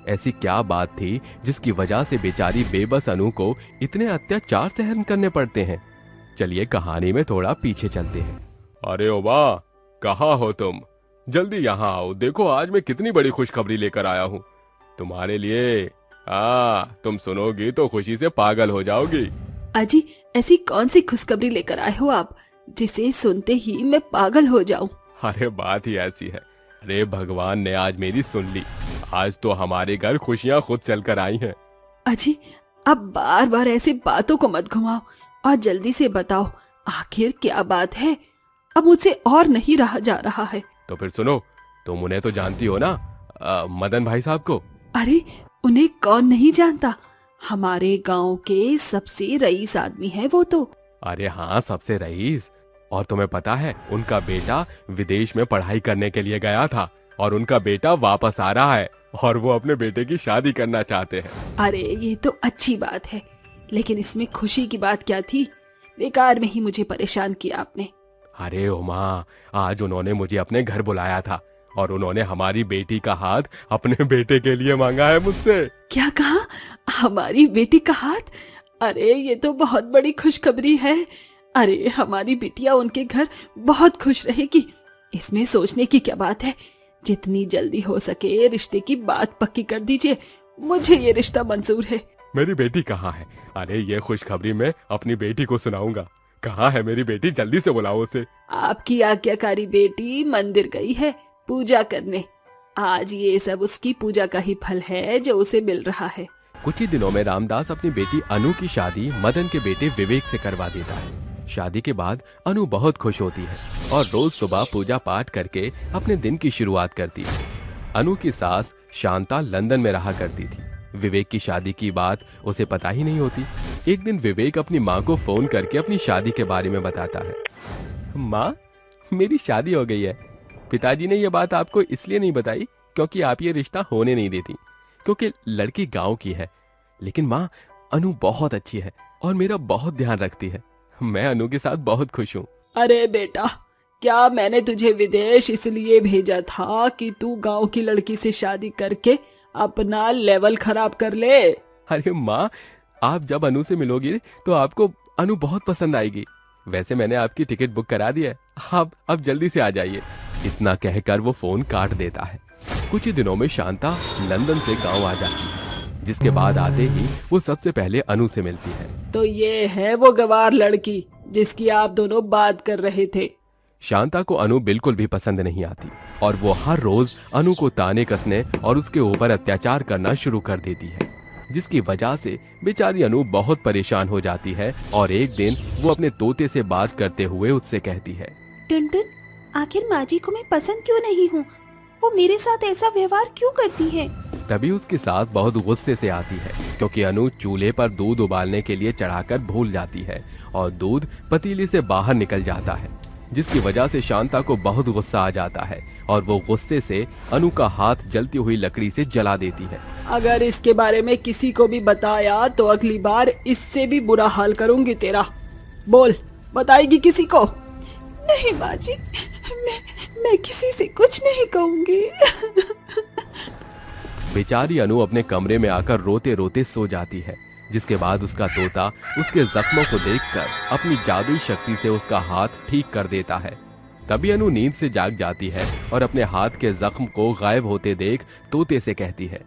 ऐसी क्या बात थी जिसकी वजह से बेचारी बेबस अनु को इतने अत्याचार सहन करने पड़ते हैं? चलिए कहानी में थोड़ा पीछे चलते हैं। अरे ओ माँ, कहाँ हो तुम? जल्दी यहाँ आओ, देखो आज मैं कितनी बड़ी खुशखबरी लेकर आया हूँ तुम्हारे लिए। तुम सुनोगी तो खुशी से पागल हो जाओगी। अजी, ऐसी कौन सी खुशखबरी लेकर आए हो आप जिसे सुनते ही मैं पागल हो जाऊं? अरे बात ही ऐसी है। अरे भगवान ने आज मेरी सुन ली, आज तो हमारे घर खुशियाँ खुद चलकर आई हैं। अजी, अब बार बार ऐसे बातों को मत घुमाओ और जल्दी से बताओ आखिर क्या बात है। अब मुझसे और नहीं रहा जा रहा है। तो फिर सुनो, तुम उन्हें तो जानती हो ना, मदन भाई साहब को। अरे उन्हें कौन नहीं जानता, हमारे गांव के सबसे रईस आदमी है वो तो। अरे हाँ, सबसे रईस। और तुम्हें पता है उनका बेटा विदेश में पढ़ाई करने के लिए गया था और उनका बेटा वापस आ रहा है और वो अपने बेटे की शादी करना चाहते हैं। अरे ये तो अच्छी बात है, लेकिन इसमें खुशी की बात क्या थी? बेकार में ही मुझे परेशान किया आपने। अरे उमा, आज उन्होंने मुझे अपने घर बुलाया था और उन्होंने हमारी बेटी का हाथ अपने बेटे के लिए मांगा है मुझसे। क्या कहा? हमारी बेटी का हाथ? अरे ये तो बहुत बड़ी खुशखबरी है। अरे हमारी बिटिया उनके घर बहुत खुश रहेगी, इसमें सोचने की क्या बात है। जितनी जल्दी हो सके रिश्ते की बात पक्की कर दीजिए, मुझे ये रिश्ता मंजूर है। मेरी बेटी कहाँ है? अरे ये खुशखबरी मैं अपनी बेटी को सुनाऊंगा। कहाँ है मेरी बेटी? जल्दी से बुलाओ उसे। आपकी आज्ञाकारी बेटी मंदिर गई है पूजा करने। आज ये सब उसकी पूजा का ही फल है जो उसे मिल रहा है। कुछ ही दिनों में रामदास अपनी बेटी अनु की शादी मदन के बेटे विवेक से करवा देता है। शादी के बाद अनु बहुत खुश होती है और रोज सुबह पूजा पाठ करके अपने दिन की शुरुआत करती है। अनु की सास शांता लंदन में रहा करती थी। विवेक की शादी की बात उसे पता ही नहीं होती। एक दिन विवेक अपनी माँ को फोन करके अपनी शादी के बारे में बताता है। माँ, मेरी शादी हो गई है। पिताजी ने यह बात आपको इसलिए नहीं बताई क्योंकि आप ये रिश्ता होने नहीं देती, क्योंकि लड़की गांव की है। लेकिन माँ, अनु बहुत अच्छी है और मेरा बहुत ध्यान रखती है। मैं अनु के साथ बहुत खुश हूँ। अरे बेटा, क्या मैंने तुझे विदेश इसलिए भेजा था कि तू गांव की लड़की से शादी करके अपना लेवल खराब कर ले? अरे माँ, आप जब अनु से मिलोगी तो आपको अनु बहुत पसंद आएगी। वैसे मैंने आपकी टिकट बुक करा दी है, आप अब जल्दी से आ जाइए। इतना कहकर वो फोन काट देता है। कुछ ही दिनों में शांता लंदन से गांव आ जाती है, जिसके बाद आते ही वो सबसे पहले अनु से मिलती है। तो ये है वो गवार लड़की जिसकी आप दोनों बात कर रहे थे। शांता को अनु बिल्कुल भी पसंद नहीं आती और वो हर रोज अनु को ताने कसने और उसके ऊपर अत्याचार करना शुरू कर देती है, जिसकी वजह से बेचारी अनु बहुत परेशान हो जाती है। और एक दिन वो अपने तोते से बात करते हुए उससे कहती है, टुनटुन, आखिर माँ जी को मैं पसंद क्यों नहीं हूँ? वो मेरे साथ ऐसा व्यवहार क्यों करती है? तभी उसकी सास बहुत गुस्से से आती है, क्योंकि अनु चूल्हे पर दूध उबालने के लिए चढ़ाकर भूल जाती है और दूध पतीली से बाहर निकल जाता है, जिसकी वजह से शांता को बहुत गुस्सा आ जाता है और वो गुस्से से अनु का हाथ जलती हुई लकड़ी से जला देती है। अगर इसके बारे में किसी को भी बताया तो अगली बार इससे भी बुरा हाल करूंगी तेरा। बोल, बताएगी किसी को? नहीं माँ जी, मैं किसी से कुछ नहीं कहूंगी। बेचारी अनु अपने कमरे में आकर रोते रोते सो जाती है, जिसके बाद उसका तोता उसके जख्मों को देखकर अपनी जादुई शक्ति से उसका हाथ ठीक कर देता है। तभी अनु नींद से जाग जाती है और अपने हाथ के जख्म को गायब होते देख तोते से कहती है,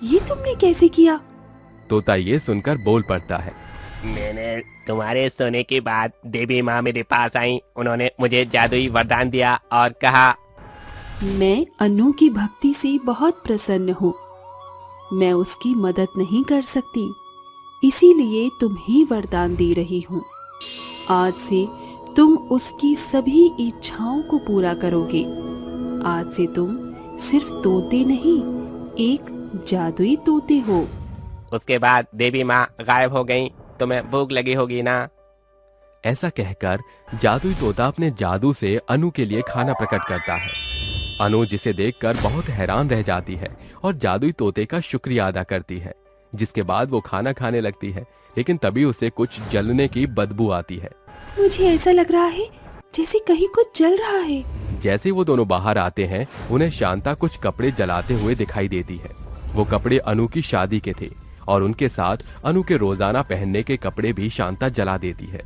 ये तुमने कैसे किया? तोता ये सुनकर बोल पड़ता है, मैंने तुम्हारे सोने के बाद देवी माँ मेरे पास आई। उन्होंने मुझे जादुई वरदान दिया और कहा, मैं अनु की भक्ति से बहुत प्रसन्न हूँ। मैं उसकी मदद नहीं कर सकती, इसीलिए तुम्हें वरदान दे रही हूँ। आज से तुम उसकी सभी इच्छाओं को पूरा करोगे। आज से तुम सिर्फ तोते नहीं, एक जादुई तोते हो। उसके बाद देवी माँ गायब हो गई। तुम्हें भूख लगी होगी ना? ऐसा कहकर जादुई तोता अपने जादू से अनु के लिए खाना प्रकट करता है। अनु जिसे देखकर बहुत हैरान रह जाती है और जादुई तोते का शुक्रिया अदा करती है, जिसके बाद वो खाना खाने लगती है। लेकिन तभी उसे कुछ जलने की बदबू आती है। मुझे ऐसा लग रहा है जैसे कहीं कुछ जल रहा है। जैसे वो दोनों बाहर आते हैं, उन्हें शांता कुछ कपड़े जलाते हुए दिखाई देती है। वो कपड़े अनु की शादी के थे और उनके साथ अनु के रोजाना पहनने के कपड़े भी शांता जला देती है।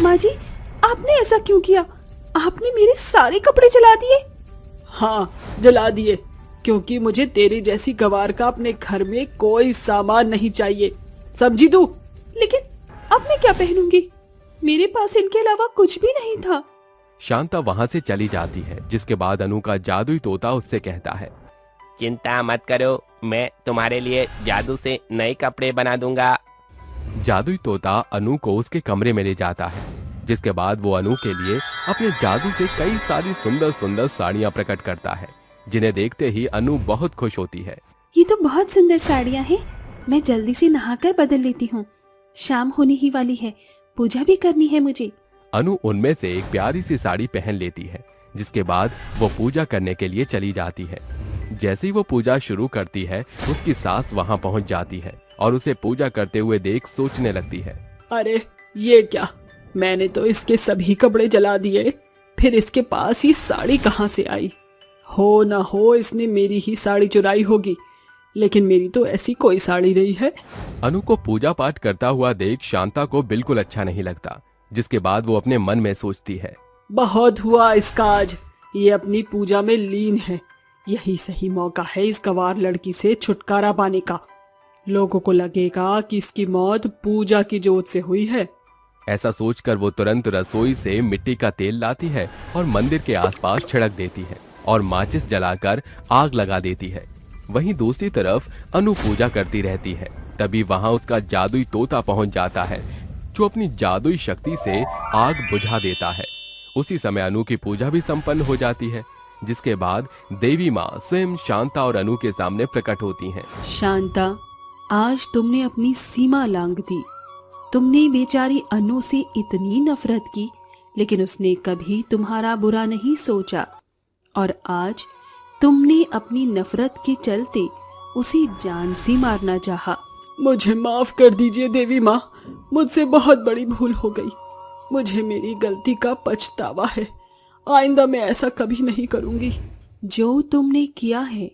माँ जी, आपने ऐसा क्यों किया? आपने मेरे सारे कपड़े जला दिए। हाँ, जला दिए, क्योंकि मुझे तेरी जैसी गवार का अपने घर में कोई सामान नहीं चाहिए, समझी तू? लेकिन अब मैं क्या पहनूंगी? मेरे पास इनके अलावा कुछ भी नहीं था। शांता वहाँ से चली जाती है, जिसके बाद अनु का जादुई तोता उससे कहता है, चिंता मत करो, मैं तुम्हारे लिए जादू से नए कपड़े बना दूंगा। जादुई तोता अनु को उसके कमरे में ले जाता है, जिसके बाद वो अनु के लिए अपने जादू से कई सारी सुंदर सुंदर साड़ियाँ प्रकट करता है, जिन्हें देखते ही अनु बहुत खुश होती है। ये तो बहुत सुंदर साड़ियाँ हैं। मैं जल्दी से नहाकर बदल लेती हूँ। शाम होने ही वाली है, पूजा भी करनी है मुझे। अनु उनमें से एक प्यारी सी साड़ी पहन लेती है, जिसके बाद वो पूजा करने के लिए चली जाती है। जैसे ही वो पूजा शुरू करती है, उसकी सास वहाँ पहुँच जाती है और उसे पूजा करते हुए देख सोचने लगती है, अरे ये क्या, मैंने तो इसके सभी कपड़े जला दिए, फिर इसके पास ये साड़ी कहाँ से आई? हो ना हो इसने मेरी ही साड़ी चुराई होगी, लेकिन मेरी तो ऐसी कोई साड़ी नहीं है। अनु को पूजा पाठ करता हुआ देख शांता को बिल्कुल अच्छा नहीं लगता, जिसके बाद वो अपने मन में सोचती है, बहुत हुआ इसका आज, ये अपनी पूजा में लीन है। यही सही मौका है इस गवार लड़की से छुटकारा पाने का। लोगों को लगेगा कि इसकी मौत पूजा की जोत से हुई है। ऐसा सोचकर वो तुरंत रसोई से मिट्टी का तेल लाती है और मंदिर के आसपास छिड़क देती है और माचिस जलाकर आग लगा देती है। वहीं दूसरी तरफ अनु पूजा करती रहती है। तभी वहां उसका जादुई तोता पहुंच जाता है, जो अपनी जादुई शक्ति से आग बुझा देता है। उसी समय अनु की पूजा भी संपन्न हो जाती है, जिसके बाद देवी माँ स्वयं शांता और अनु के सामने प्रकट होती हैं। शांता, आज तुमने अपनी सीमा लांघ दी। तुमने बेचारी अनु से इतनी नफरत की, लेकिन उसने कभी तुम्हारा बुरा नहीं सोचा, और आज तुमने अपनी नफरत के चलते उसे जान से मारना चाहा। मुझे माफ कर दीजिए देवी माँ, मुझसे बहुत बड़ी भूल हो गई। मुझे मेरी गलती का पछतावा है। आइंदा मैं ऐसा कभी नहीं करूंगी। जो तुमने किया है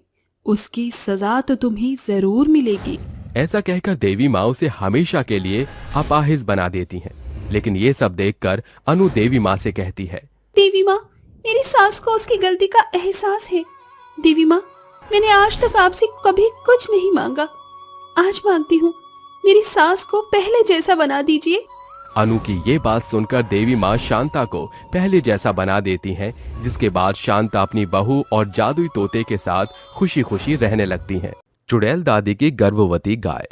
उसकी सजा तो तुम्हें जरूर मिलेगी। ऐसा कहकर देवी माँ उसे हमेशा के लिए अपाहिज बना देती हैं। लेकिन ये सब देखकर अनु देवी माँ से कहती है, देवी माँ, मेरी सास को उसकी गलती का एहसास है। देवी माँ, मैंने आज तक आपसे कभी कुछ नहीं मांगा, आज मांगती हूँ, मेरी सास को पहले जैसा बना दीजिए। अनु की ये बात सुनकर देवी माँ शांता को पहले जैसा बना देती हैं, जिसके बाद शांता अपनी बहू और जादुई तोते के साथ खुशी खुशी रहने लगती हैं। चुड़ैल दादी की गर्भवती गाय।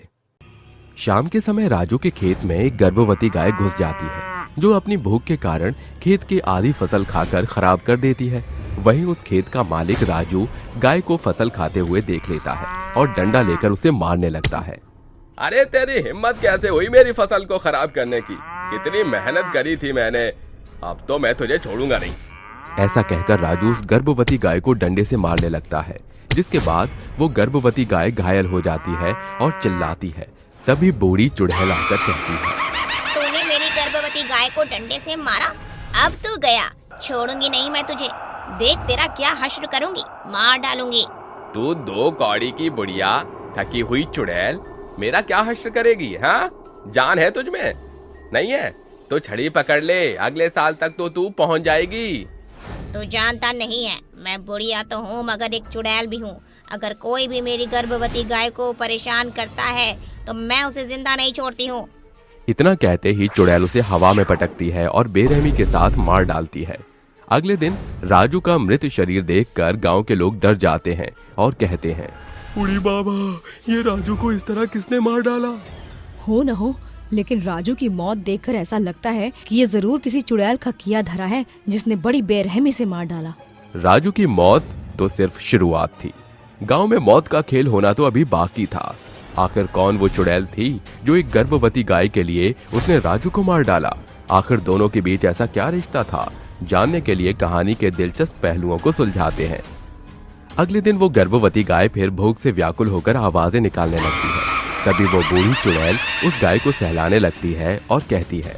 शाम के समय राजू के खेत में एक गर्भवती गाय घुस जाती है, जो अपनी भूख के कारण खेत की आधी फसल खाकर खराब कर देती है। वहीं उस खेत का मालिक राजू गाय को फसल खाते हुए देख लेता है और डंडा लेकर उसे मारने लगता है। अरे तेरी हिम्मत कैसे हुई मेरी फसल को खराब करने की? कितनी मेहनत करी थी मैंने, अब तो मैं तुझे छोड़ूंगा नहीं। ऐसा कहकर राजू उस गर्भवती गाय को डंडे से मारने लगता है, जिसके बाद वो गर्भवती गाय घायल हो जाती है और चिल्लाती है। तभी बूढ़ी चुड़ैल आकर कहती है, तूने मेरी गर्भवती गाय को डंडे से मारा, अब तू गया, छोड़ूंगी नहीं मैं तुझे। देख तेरा क्या हश्र करूंगी, मार डालूंगी। तू दो कौड़ी की बुढ़िया थकी हुई चुड़ैल मेरा क्या हश्र करेगी? हाँ, जान है तुझ में? नहीं है तो छड़ी पकड़ ले, अगले साल तक तो तू पहुंच जाएगी। तू जानता नहीं है, मैं बुढ़िया तो हूँ मगर एक चुड़ैल भी हूँ। अगर कोई भी मेरी गर्भवती गाय को परेशान करता है तो मैं उसे जिंदा नहीं छोड़ती हूँ। इतना कहते ही चुड़ैल उसे हवा में पटकती है और बेरहमी के साथ मार डालती है। अगले दिन राजू का मृत शरीर देखकर गांव के लोग डर जाते हैं और कहते हैं, बूढ़ी बाबा, ये राजू को इस तरह किसने मार डाला? हो न हो, लेकिन राजू की मौत देखकर ऐसा लगता है कि ये जरूर किसी चुड़ैल का किया धरा है, जिसने बड़ी बेरहमी से मार डाला। राजू की मौत तो सिर्फ शुरुआत थी। गांव में मौत का खेल होना तो अभी बाकी था। आखिर कौन वो चुड़ैल थी जो एक गर्भवती गाय के लिए उसने राजू को मार डाला? आखिर दोनों के बीच ऐसा क्या रिश्ता था? जानने के लिए कहानी के दिलचस्प पहलुओं को सुलझाते हैं। अगले दिन वो गर्भवती गाय फिर भूख से व्याकुल होकर आवाजें निकालने लगती है। तभी वो बूढ़ी चुड़ैल उस गाय को सहलाने लगती है और कहती है,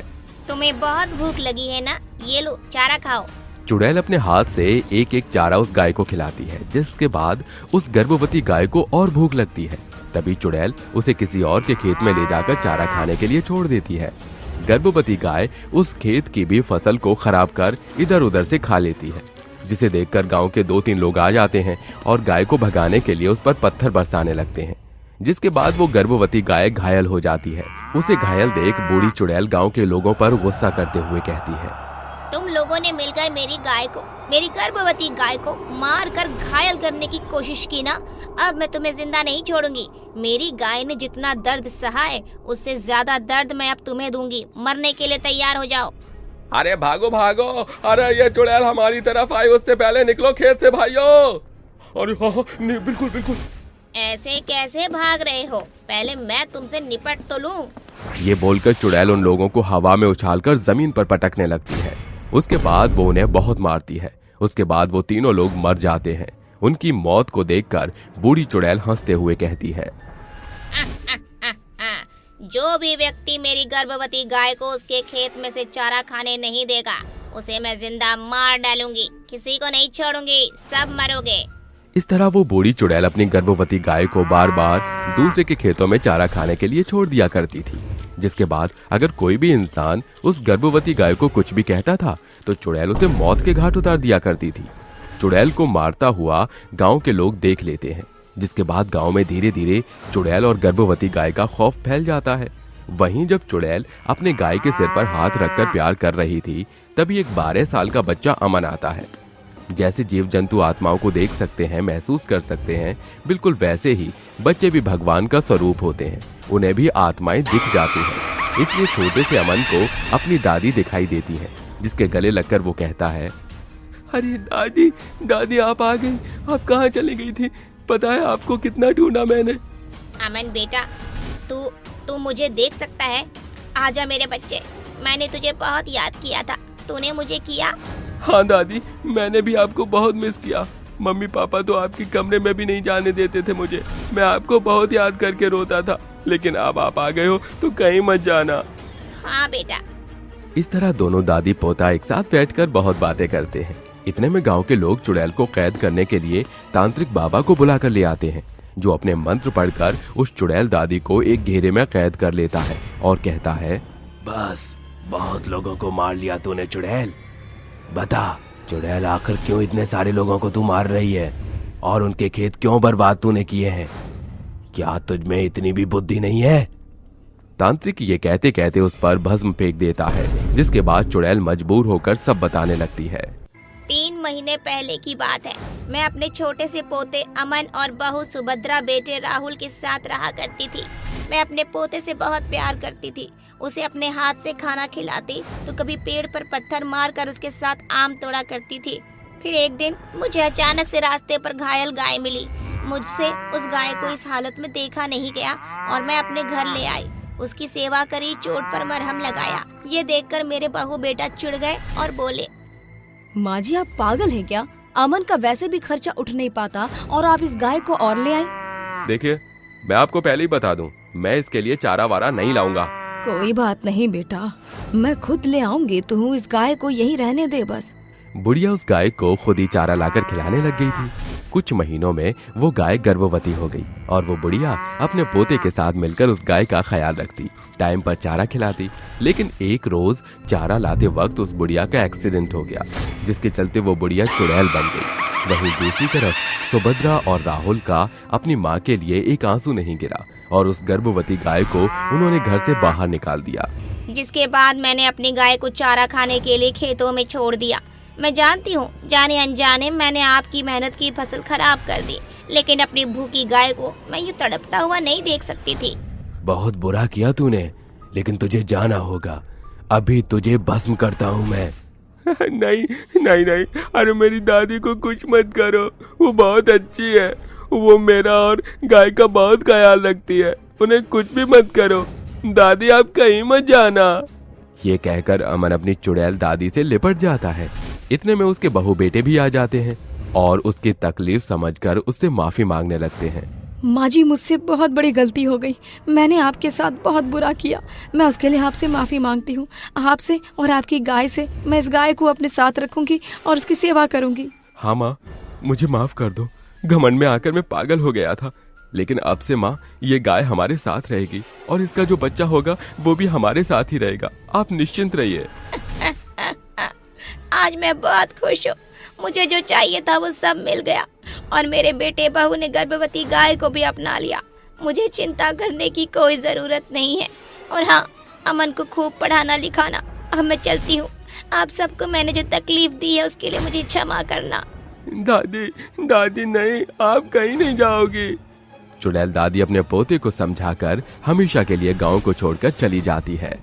तुम्हें बहुत भूख लगी है ना, ये लो चारा खाओ। चुड़ैल अपने हाथ से एक एक चारा उस गाय को खिलाती है, जिसके बाद उस गर्भवती गाय को और भूख लगती है। तभी चुड़ैल उसे किसी और के खेत में ले जाकर चारा खाने के लिए छोड़ देती है। गर्भवती गाय उस खेत की भी फसल को खराब कर इधर उधर से खा लेती है, जिसे देखकर गांव के 2-3 लोग आ जाते हैं और गाय को भगाने के लिए उस पर पत्थर बरसाने लगते हैं, जिसके बाद वो गर्भवती गाय घायल हो जाती है। उसे घायल देख बूढ़ी चुड़ैल गांव के लोगों पर गुस्सा करते हुए कहती है, तुम लोगों ने मिलकर मेरी गर्भवती गाय को मार कर घायल करने की कोशिश की ना, अब मैं तुम्हें जिंदा नहीं छोड़ूंगी। मेरी गाय ने जितना दर्द सहा है उससे ज्यादा दर्द मैं अब तुम्हें दूंगी। मरने के लिए तैयार हो जाओ। अरे भागो भागो, अरे ये चुड़ैल हमारी तरफ आई, उससे पहले निकलो खेत से भाइयों। अरे हाँ, नहीं, बिल्कुल बिल्कुल। ऐसे कैसे भाग रहे हो, पहले मैं तुमसे निपट तो लूं। ये बोलकर चुड़ैल उन लोगों को हवा में उछालकर जमीन पर पटकने लगती है। उसके बाद वो उन्हें बहुत मारती है। उसके बाद वो तीनों लोग मर जाते हैं। उनकी मौत को देखकर बूढ़ी चुड़ैल हंसते हुए कहती है, जो भी व्यक्ति मेरी गर्भवती गाय को उसके खेत में से चारा खाने नहीं देगा, उसे मैं जिंदा मार डालूंगी। किसी को नहीं छोड़ूंगी, सब मरोगे। इस तरह वो बूढ़ी चुड़ैल अपनी गर्भवती गाय को बार बार दूसरे के खेतों में चारा खाने के लिए छोड़ दिया करती थी, जिसके बाद अगर कोई भी इंसान उस गर्भवती गाय को कुछ भी कहता था तो चुड़ैल उसे मौत के घाट उतार दिया करती थी। चुड़ैल को मारता हुआ गांव के लोग देख लेते हैं, जिसके बाद गांव में धीरे धीरे चुड़ैल और गर्भवती गाय का खौफ फैल जाता है। वहीं जब चुड़ैल अपने गाय के सिर पर हाथ रखकर प्यार कर रही थी, तभी एक 12 साल का बच्चा अमन आता है। जैसे जीव जंतु आत्माओं को देख सकते हैं, महसूस कर सकते हैं, बिल्कुल वैसे ही बच्चे भी भगवान का स्वरूप होते हैं। उन्हें भी आत्माएं दिख जाती हैं। इसलिए छोटे से अमन को अपनी दादी दिखाई देती है, जिसके गले लगकर वो कहता है, अरे दादी, दादी आप आ गई। आप कहाँ चली गई थी? पता है आपको कितना ढूंढा मैंने। अमन बेटा, तू मुझे देख सकता है? आजा मेरे बच्चे, मैंने तुझे बहुत याद किया था, तूने मुझे किया? हाँ दादी, मैंने भी आपको बहुत मिस किया। मम्मी पापा तो आपके कमरे में भी नहीं जाने देते थे मुझे। मैं आपको बहुत याद करके रोता था, लेकिन अब आप आ गए हो तो कहीं मत जाना। हाँ बेटा, इस तरह दोनों दादी पोता एक साथ बैठकर बहुत बातें करते हैं। इतने में गांव के लोग चुड़ैल को कैद करने के लिए तांत्रिक बाबा को बुलाकर ले आते हैं, जो अपने मंत्र पढ़कर उस चुड़ैल दादी को एक घेरे में कैद कर लेता है और कहता है, बस बहुत लोगों को मार लिया तूने चुड़ैल। बता चुड़ैल, आखिर क्यों इतने सारे लोगों को तू मार रही है और उनके खेत क्यों बर्बाद तूने किए हैं? क्या तुझ में इतनी भी बुद्धि नहीं है? तांत्रिक ये कहते कहते उस पर भस्म फेंक देता है, जिसके बाद चुड़ैल मजबूर होकर सब बताने लगती है। 3 महीने पहले की बात है। मैं अपने छोटे से पोते अमन और बहू सुभद्रा बेटे राहुल के साथ रहा करती थी। मैं अपने पोते से बहुत प्यार करती थी। उसे अपने हाथ से खाना खिलाती तो कभी पेड़ पर पत्थर मारकर उसके साथ आम तोड़ा करती थी। फिर एक दिन मुझे अचानक से रास्ते पर घायल गाय मिली। मुझसे उस गाय को इस हालत में देखा नहीं गया और मैं अपने घर ले आई। उसकी सेवा करी, चोट पर मरहम लगाया। ये देखकर मेरे बहू बेटा चिढ़ गए और बोले, माँ जी आप पागल हैं क्या? अमन का वैसे भी खर्चा उठ नहीं पाता और आप इस गाय को और ले आई। देखिए, मैं आपको पहले ही बता दूं, मैं इसके लिए चारा वारा नहीं लाऊंगा। कोई बात नहीं बेटा, मैं खुद ले आऊंगी। तू इस गाय को यहीं रहने दे बस। बुढ़िया उस गाय को खुद ही चारा लाकर खिलाने लग गई थी। कुछ महीनों में वो गाय गर्भवती हो गई और वो बुढ़िया अपने पोते के साथ मिलकर उस गाय का ख्याल रखती, टाइम पर चारा खिलाती। लेकिन एक रोज चारा लाते वक्त उस बुढ़िया का एक्सीडेंट हो गया, जिसके चलते वो बुढ़िया चुड़ैल बन गई। वहीं दूसरी तरफ सुभद्रा और राहुल का अपनी माँ के लिए एक आंसू नहीं गिरा और उस गर्भवती गाय को उन्होंने घर से बाहर निकाल दिया। जिसके बाद मैंने अपनी गाय को चारा खाने के लिए खेतों में छोड़ दिया। मैं जानती हूँ जाने अनजाने मैंने आपकी मेहनत की फसल खराब कर दी, लेकिन अपनी भूखी गाय को मैं यूँ तड़पता हुआ नहीं देख सकती थी। बहुत बुरा किया तूने, लेकिन तुझे जाना होगा। अभी तुझे भस्म करता हूँ मैं। नहीं नहीं नहीं, अरे मेरी दादी को कुछ मत करो, वो बहुत अच्छी है। वो मेरा और गाय का बहुत ख्याल रखती है। उन्हें कुछ भी मत करो। दादी आप कहीं मत जाना। ये कहकर अमन अपनी चुड़ैल दादी से लिपट जाता है। इतने में उसके बहू बेटे भी आ जाते हैं और उसकी तकलीफ समझकर उससे माफी मांगने लगते हैं। माँ जी मुझसे बहुत बड़ी गलती हो गई। मैंने आपके साथ बहुत बुरा किया। मैं उसके लिए आपसे माफी मांगती हूँ। आपसे और आपकी गाय से। मैं इस गाय को अपने साथ रखूंगी और उसकी सेवा करूंगी। हाँ माँ, मुझे माफ कर दो। घमंड में आकर मैं पागल हो गया था, लेकिन अब से माँ ये गाय हमारे साथ रहेगी और इसका जो बच्चा होगा वो भी हमारे साथ ही रहेगा। आप निश्चिंत रहिए। आज मैं बहुत खुश हूँ। मुझे जो चाहिए था वो सब मिल गया और मेरे बेटे बहू ने गर्भवती गाय को भी अपना लिया। मुझे चिंता करने की कोई जरूरत नहीं है। और हाँ, अमन को खूब पढ़ाना लिखाना। अब मैं चलती हूँ। आप सबको मैंने जो तकलीफ दी है उसके लिए मुझे क्षमा करना। दादी दादी नहीं, आप कहीं नहीं जाओगी। चुड़ैल दादी अपने पोते को समझाकर हमेशा के लिए गांव को छोड़कर चली जाती है।